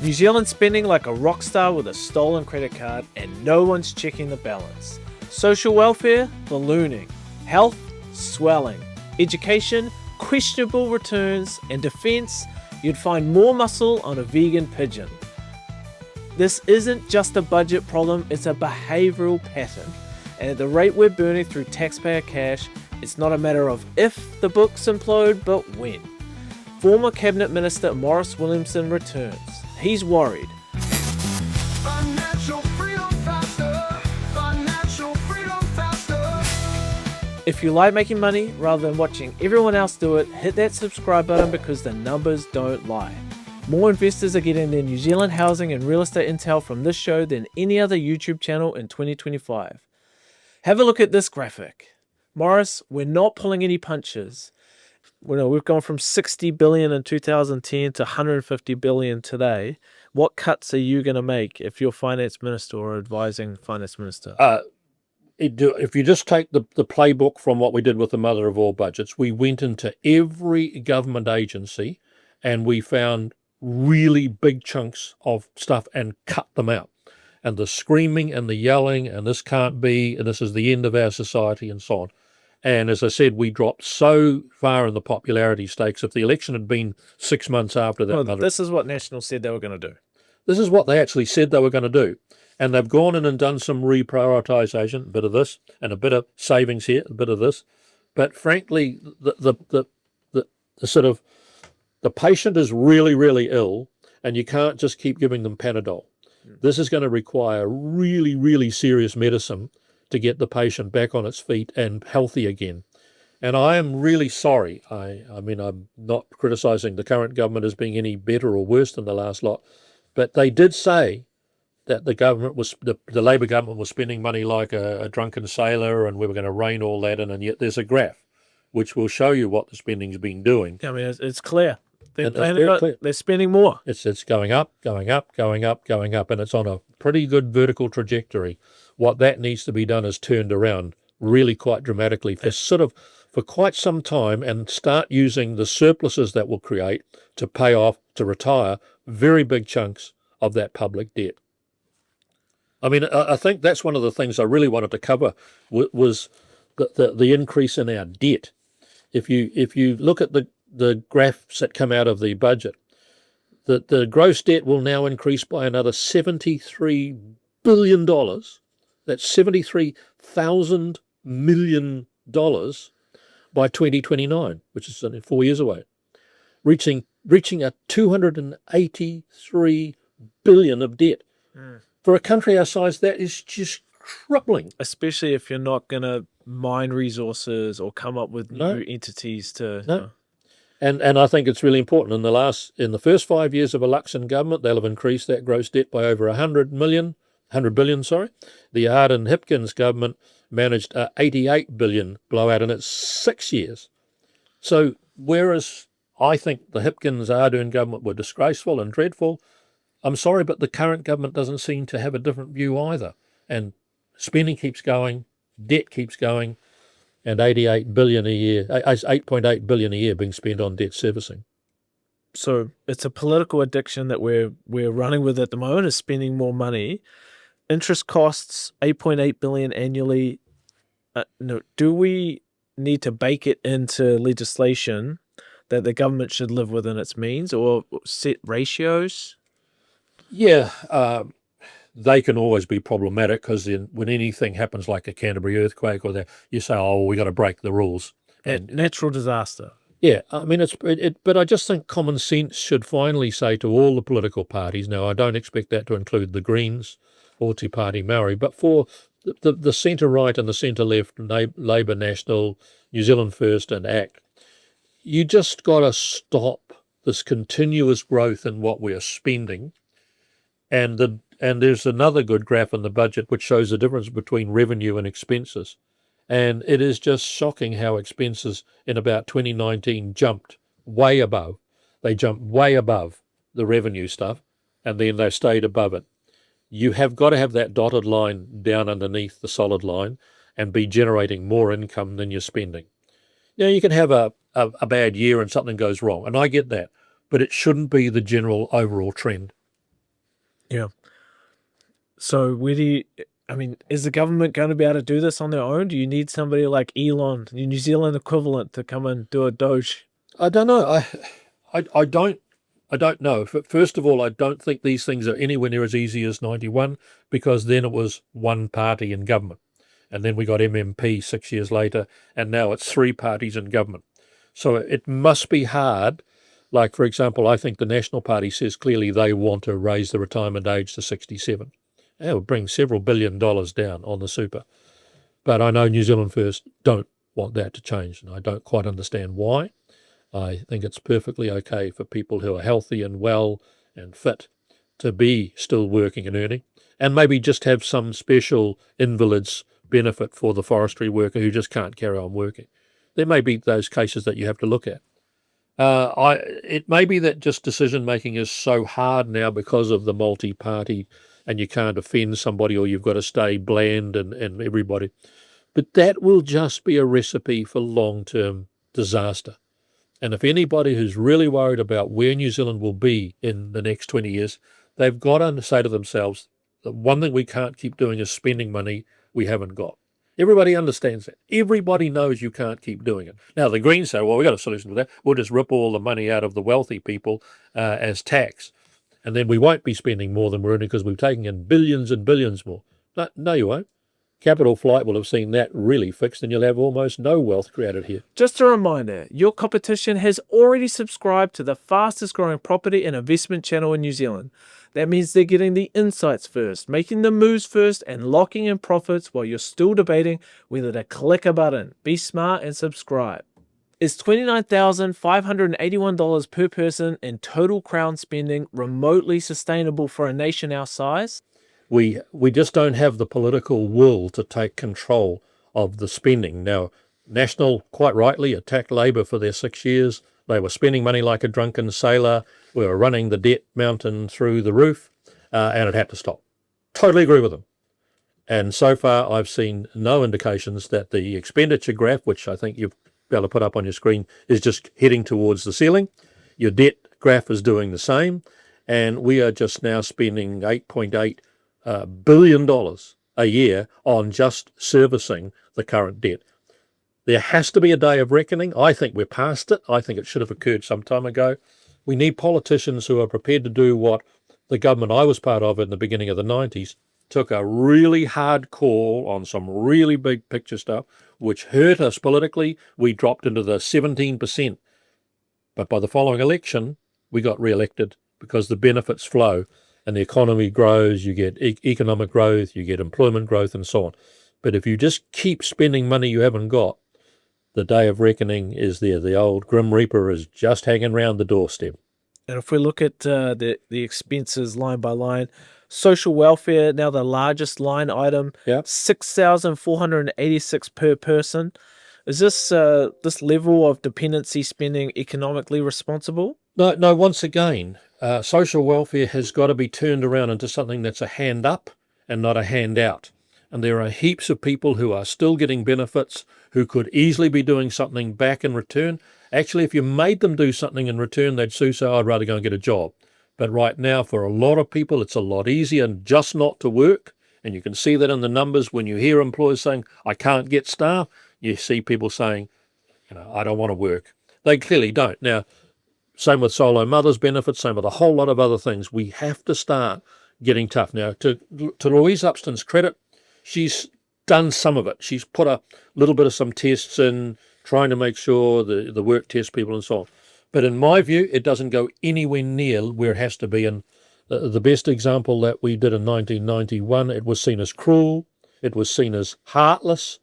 New Zealand spending like a rock star with a stolen credit card and no one's checking the balance. Social welfare, ballooning. Health, swelling. Education, questionable returns. And defence, you'd find more muscle on a vegan pigeon. This isn't just a budget problem, it's a behavioural pattern. And at the rate we're burning through taxpayer cash, it's not a matter of if the books implode, but when. Former Cabinet Minister Maurice Williamson returns. He's worried. Financial freedom faster. Financial freedom faster. If you like making money rather than watching everyone else do it, hit that subscribe button because the numbers don't lie. More investors are getting their New Zealand housing and real estate intel from this show than any other YouTube channel in 2025. Have a look at this graphic. Maurice, we're not pulling any punches. We've gone from 60 billion in 2010 to 150 billion today. What cuts are you going to make if you're finance minister or advising finance minister? If you just take the playbook from what we did with the mother of all budgets, we went into every government agency and we found really big chunks of stuff and cut them out. And the screaming and the yelling and this can't be, and this is the end of our society and so on. And as I said, we dropped so far in the popularity stakes. If the election had been 6 months after that... this is what National said they were going to do. This is what they actually said they were going to do. And they've gone in and done some reprioritisation, a bit of this and a bit of savings here, a bit of this. But frankly, the sort of, the patient is really, really ill and you can't just keep giving them Panadol. This is going to require really, really serious medicine to get the patient back on its feet and healthy again. And I am really sorry. I mean, I'm not criticising the current government as being any better or worse than the last lot, but they did say that the Labor government was spending money like a drunken sailor and we were going to rein all that in, and yet there's a graph which will show you what the spending's been doing. I mean, it's clear. Clear. They're spending more. It's going up, going up, going up, going up, and it's on a pretty good vertical trajectory. What that needs to be done is turned around really quite dramatically for quite some time and start using the surpluses that will create to pay off, to retire very big chunks of that public debt. I mean, I think that's one of the things I really wanted to cover was the increase in our debt. If you look at the graphs that come out of the budget, the gross debt will now increase by another $73 billion. That's $73,000 million by 2029, which is only 4 years away, reaching a $283 billion of debt. For a country our size, that is just crippling. Especially if you're not going to mine resources or come up with new entities to... No. And I think it's really important. In the first 5 years of a Luxon government, they'll have increased that gross debt by over 100 billion. The Ardern-Hipkins government managed a 88 billion blowout in its 6 years. So whereas I think the Hipkins-Ardern government were disgraceful and dreadful, I'm sorry, but the current government doesn't seem to have a different view either. And spending keeps going, debt keeps going, and 88 billion a year, 8.8 billion a year being spent on debt servicing. So it's a political addiction that we're running with at the moment, is spending more money. Interest costs 8.8 billion annually. Do we need to bake it into legislation that the government should live within its means, or set ratios? Yeah, they can always be problematic because when anything happens like a Canterbury earthquake or that, you say, oh, we got to break the rules. And natural disaster. Yeah, I mean, but I just think common sense should finally say to all the political parties, now I don't expect that to include the Greens or Te Pāti Maori, but for the centre-right and the centre-left, Labour National, New Zealand First and ACT, you just got to stop this continuous growth in what we are spending. And there's another good graph in the budget which shows the difference between revenue and expenses. And it is just shocking how expenses in about 2019 jumped way above. They jumped way above the revenue stuff, and then they stayed above it. You have got to have that dotted line down underneath the solid line and be generating more income than you're spending. Now, you can have a bad year and something goes wrong, and I get that, but it shouldn't be the general overall trend. Yeah. So where do you, I mean, is the government going to be able to do this on their own? Do you need somebody like Elon, the New Zealand equivalent, to come and do a Doge? I don't know. I don't know. First of all, I don't think these things are anywhere near as easy as 91, because then it was one party in government. And then we got MMP 6 years later, and now it's three parties in government. So it must be hard. Like, for example, I think the National Party says clearly they want to raise the retirement age to 67. That would bring several $1 billion down on the super. But I know New Zealand First don't want that to change, and I don't quite understand why. I think it's perfectly okay for people who are healthy and well and fit to be still working and earning, and maybe just have some special invalids benefit for the forestry worker who just can't carry on working. There may be those cases that you have to look at. It may be that just decision making is so hard now because of the multi-party, and you can't offend somebody, or you've got to stay bland and everybody. But that will just be a recipe for long-term disaster. And if anybody who's really worried about where New Zealand will be in the next 20 years, they've got to say to themselves, the one thing we can't keep doing is spending money we haven't got. Everybody understands that. Everybody knows you can't keep doing it. Now, the Greens say, well, we've got a solution to that. We'll just rip all the money out of the wealthy people as tax. And then we won't be spending more than we're earning because we're taking in billions and billions more. No, you won't. Capital flight will have seen that really fixed, and you'll have almost no wealth created here. Just a reminder, your competition has already subscribed to the fastest growing property and investment channel in New Zealand. That means they're getting the insights first, making the moves first, and locking in profits while you're still debating whether to click a button. Be smart and subscribe. Is $29,581 per person in total Crown spending remotely sustainable for a nation our size? We just don't have the political will to take control of the spending. Now, National, quite rightly, attacked Labor for their 6 years. They were spending money like a drunken sailor. We were running the debt mountain through the roof, and it had to stop. Totally agree with them. And so far, I've seen no indications that the expenditure graph, which I think you'll be able to put up on your screen, is just heading towards the ceiling. Your debt graph is doing the same, and we are just now spending $8.8 billion a year on just servicing the current debt. There has to be a day of reckoning. I think we're past it. I think it should have occurred some time ago. We need politicians who are prepared to do what the government I was part of in the beginning of the 90s took a really hard call on some really big picture stuff, which hurt us politically. We dropped into the 17%. But by the following election, we got re-elected because the benefits flow and the economy grows, you get economic growth, you get employment growth, and so on. But if you just keep spending money you haven't got, the day of reckoning is there. The old Grim Reaper is just hanging round the doorstep. And if we look at the expenses line by line, social welfare, now the largest line item, Yep. $6,486 per person. Is this level of dependency spending economically responsible? No. Once again, social welfare has got to be turned around into something that's a hand up and not a hand out. And there are heaps of people who are still getting benefits who could easily be doing something back in return. Actually, if you made them do something in return, they'd say, I'd rather go and get a job. But right now, for a lot of people, it's a lot easier just not to work. And you can see that in the numbers when you hear employers saying, I can't get staff. You see people saying, I don't want to work. They clearly don't. Now, same with solo mothers benefits, same with a whole lot of other things. We have to start getting tough. Now, to Louise Upston's credit, she's done some of it. She's put a little bit of some tests in, trying to make sure the work test people and so on. But in my view, it doesn't go anywhere near where it has to be. And the best example that we did in 1991, it was seen as cruel. It was seen as heartless.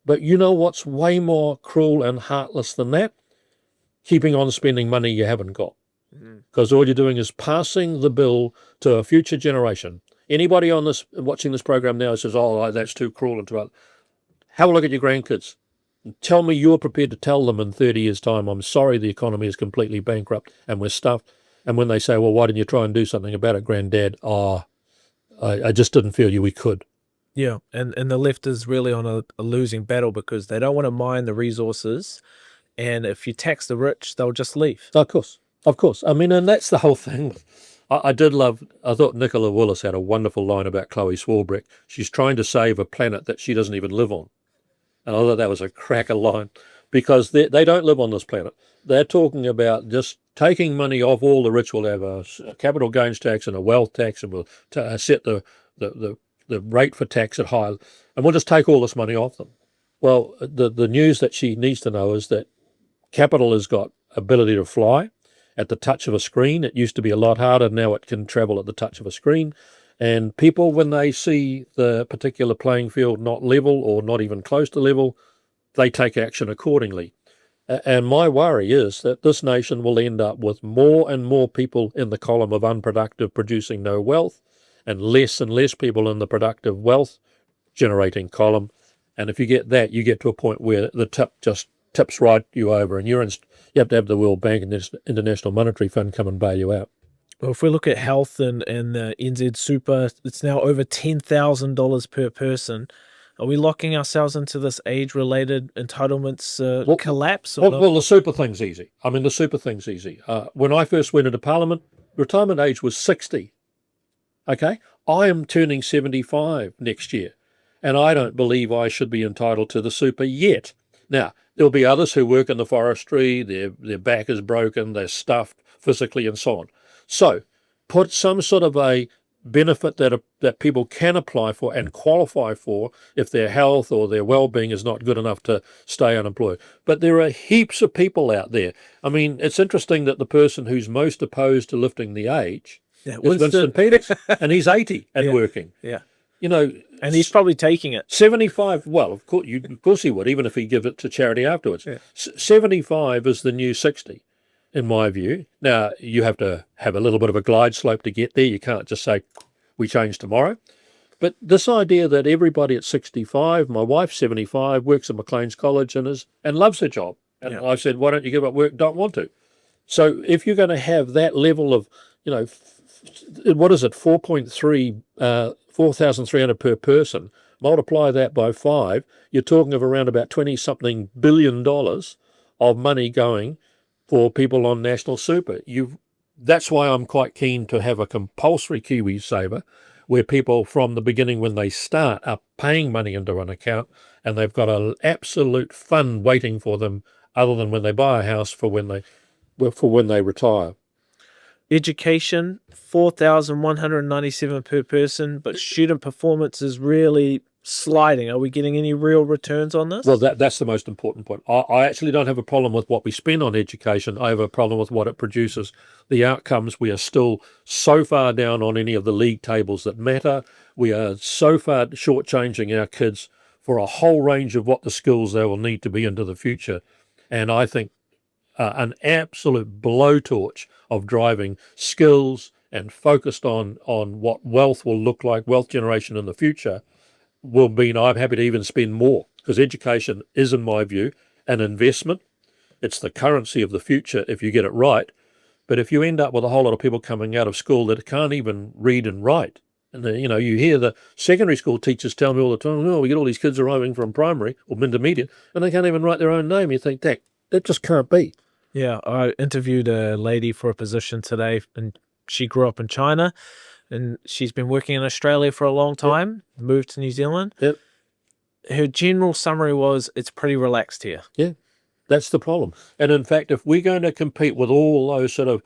But you know what's way more cruel and heartless than that? Keeping on spending money you haven't got. Because all you're doing is passing the bill to a future generation. Anybody on this watching this program now says, that's too cruel and too hard. Have a look at your grandkids. And tell me you're prepared to tell them in 30 years' time, I'm sorry the economy is completely bankrupt and we're stuffed. And when they say, well, why didn't you try and do something about it, Granddad? I just didn't feel we could. Yeah, and the left is really on a losing battle because they don't want to mine the resources. And if you tax the rich, they'll just leave. Of course. I mean, and that's the whole thing. I did love, I thought Nicola Willis had a wonderful line about Chloe Swarbrick. She's trying to save a planet that she doesn't even live on. And I thought that was a cracker line because they don't live on this planet. They're talking about just taking money off all the rich. Will have a capital gains tax and a wealth tax, and we'll set the rate for tax at high, and we'll just take all this money off them. Well, the news that she needs to know is that capital has got ability to fly at the touch of a screen. It used to be a lot harder. Now it can travel at the touch of a screen. And people, when they see the particular playing field not level or not even close to level, they take action accordingly. And my worry is that this nation will end up with more and more people in the column of unproductive producing no wealth, and less people in the productive wealth generating column. And if you get that, you get to a point where the tip just tips right you over, and you have to have the World Bank and the International Monetary Fund come and bail you out. Well, if we look at health and the NZ Super, it's now over $10,000 per person. Are we locking ourselves into this age-related entitlements collapse? Well, the super thing's easy. I mean, the super thing's easy. When I first went into Parliament, retirement age was 60. Okay? I am turning 75 next year, and I don't believe I should be entitled to the super yet. Now, there'll be others who work in the forestry, their back is broken, they're stuffed physically and so on. So put some sort of a benefit that people can apply for and qualify for if their health or their well-being is not good enough to stay unemployed. But there are heaps of people out there. I mean, it's interesting that the person who's most opposed to lifting the age is Winston Peters, and he's 80 and working. Yeah. You know, and he's probably taking it. 75, well, of course he would, even if he give it to charity afterwards. Yeah. 75 is the new 60. In my view. Now, you have to have a little bit of a glide slope to get there. You can't just say, we change tomorrow. But this idea that everybody at 65, my wife's 75, works at Maclean's College and loves her job. And I said, why don't you give up work? Don't want to. So if you're going to have that level of, what is it, 4,300 per person, multiply that by 5, you're talking of around about $20-something billion of money going for people on national super. That's why I'm quite keen to have a compulsory Kiwi saver where people from the beginning when they start are paying money into an account and they've got an absolute fund waiting for them other than when they buy a house for when they retire. Education, $4,197 per person, but student performance is really sliding. Are we getting any real returns on this? Well, that's the most important point. I actually don't have a problem with what we spend on education. I have a problem with what it produces. The outcomes, we are still so far down on any of the league tables that matter. We are so far shortchanging our kids for a whole range of what the skills they will need to be into the future. And I think an absolute blowtorch of driving skills and focused on what wealth will look like, wealth generation in the future, will mean I'm happy to even spend more, because education is, in my view, an investment. It's the currency of the future if you get it right. But if you end up with a whole lot of people coming out of school that can't even read and write, and you hear the secondary school teachers tell me all the time, we get all these kids arriving from primary or intermediate, and they can't even write their own name. You think, that just can't be. Yeah, I interviewed a lady for a position today, and she grew up in China, and she's been working in Australia for a long time, moved to New Zealand. Yep. Her general summary was, it's pretty relaxed here. Yeah, that's the problem. And in fact, if we're going to compete with all those sort of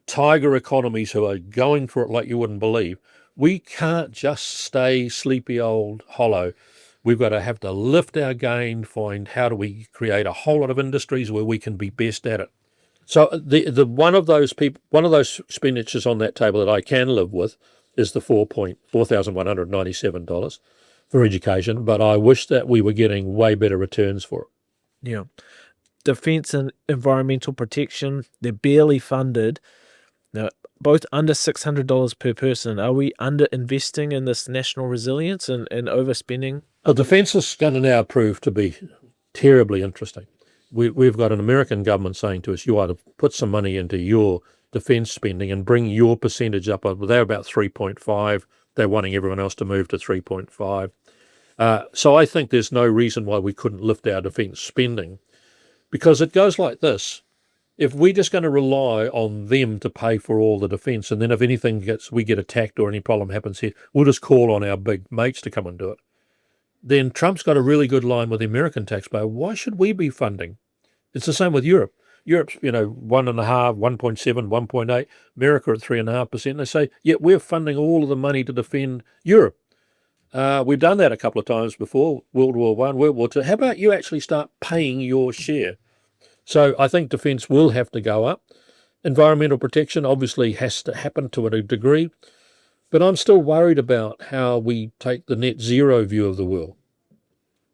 tiger economies who are going for it like you wouldn't believe, we can't just stay sleepy old hollow. We've got to have to lift our game, find how do we create a whole lot of industries where we can be best at it. So the one of those expenditures on that table that I can live with is the $4,197 for education, but I wish that we were getting way better returns for it. Yeah. Defence and environmental protection, they're barely funded. Now, both under $600 per person. Are we under-investing in this national resilience and overspending? Defence is going to now prove to be terribly interesting. We've got an American government saying to us, you ought to put some money into your defence spending and bring your percentage up. They're about 3.5. They're wanting everyone else to move to 3.5. So I think there's no reason why we couldn't lift our defence spending, because it goes like this. if we're just going to rely on them to pay for all the defence, and then if anything we get attacked or any problem happens here, we'll just call on our big mates to come and do it, then Trump's got a really good line with the American taxpayer. Why should we be funding? It's the same with Europe. Europe's, 1.5%, 1.7%, 1.8%. America at 3.5%. They say, yeah, we're funding all of the money to defend Europe. We've done that a couple of times before, World War I, World War II. How about you actually start paying your share? So I think defence will have to go up. Environmental protection obviously has to happen to a degree, but I'm still worried about how we take the net zero view of the world.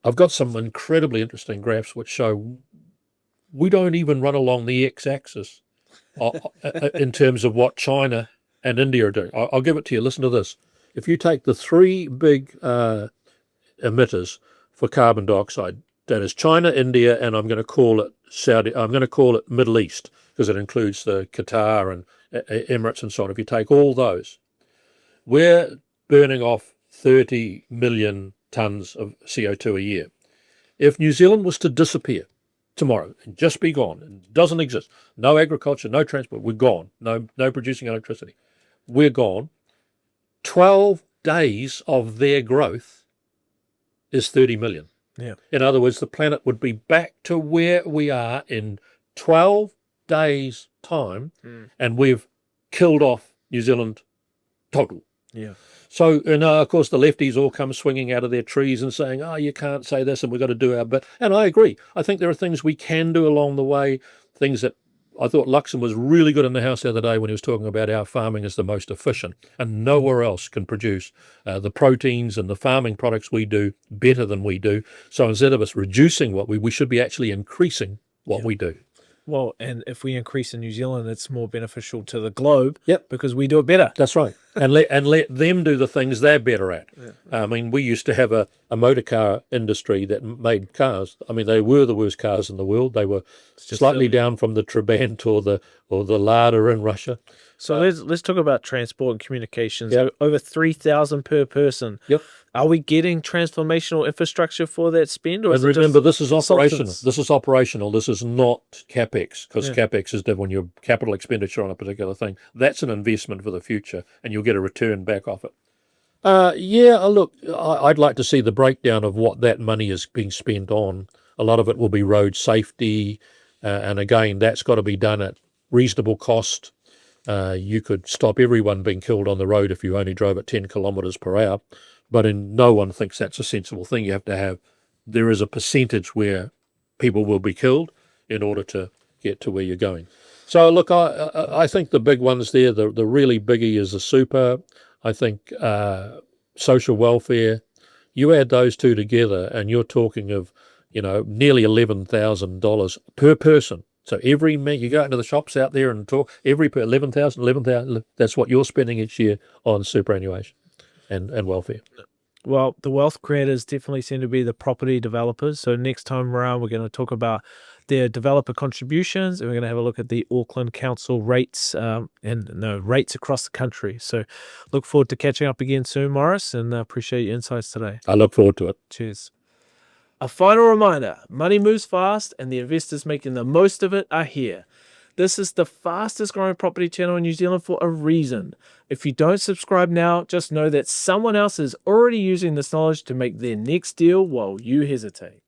I've got some incredibly interesting graphs which show we don't even run along the x-axis in terms of what China and India are doing. I'll give it to you. Listen to this. If you take the three big emitters for carbon dioxide, that is China, India, and I'm going to call it Middle East, because it includes the Qatar and Emirates and so on. If you take all those, we're burning off 30 million tonnes of CO2 a year. If New Zealand was to disappear tomorrow and just be gone, and doesn't exist, no agriculture, no transport, we're gone, no producing electricity, we're gone, 12 days of their growth is 30 million. Yeah. In other words, the planet would be back to where we are in 12 days' time, and we've killed off New Zealand total. Yeah. So, of course, the lefties all come swinging out of their trees and saying, oh, you can't say this and we've got to do our bit. And I agree. I think there are things we can do along the way, things that I thought Luxon was really good in the House the other day when he was talking about our farming is the most efficient, and nowhere else can produce the proteins and the farming products we do better than we do. So instead of us reducing what we should be actually increasing what we do. Well, and if we increase in New Zealand, it's more beneficial to the globe. Yep. Because we do it better. That's right. And let them do the things they're better at. Yeah. I mean, we used to have a motor car industry that made cars. I mean, they were the worst cars in the world. They were slightly down from the Trabant or the Lada in Russia. So let's talk about transport and communications. Yep. Over 3,000 per person. Yep. Are we getting transformational infrastructure for that spend? Or and remember, this is operational. Consultants? This is operational. This is not CapEx, because CapEx is when your capital expenditure on a particular thing. That's an investment for the future, and you'll get a return back off it. Look, I'd like to see the breakdown of what that money is being spent on. A lot of it will be road safety, and again, that's got to be done at reasonable cost. You could stop everyone being killed on the road if you only drove at 10 kilometres per hour, but no one thinks that's a sensible thing. You have to have, there is a percentage where people will be killed in order to get to where you're going. So look, I think the big ones there, the really biggie is the super. I think social welfare. You add those two together and you're talking of, nearly $11,000 per person. So every man, you go into the shops out there and talk, every per 11,000, that's what you're spending each year on superannuation and welfare. Well, the wealth creators definitely seem to be the property developers. So next time around, we're going to talk about their developer contributions, and we're going to have a look at the Auckland Council rates rates across the country. So look forward to catching up again soon, Maurice, and appreciate your insights today. I look forward to it. Cheers. A final reminder, money moves fast and the investors making the most of it are here. This is the fastest growing property channel in New Zealand for a reason. If you don't subscribe now, just know that someone else is already using this knowledge to make their next deal while you hesitate.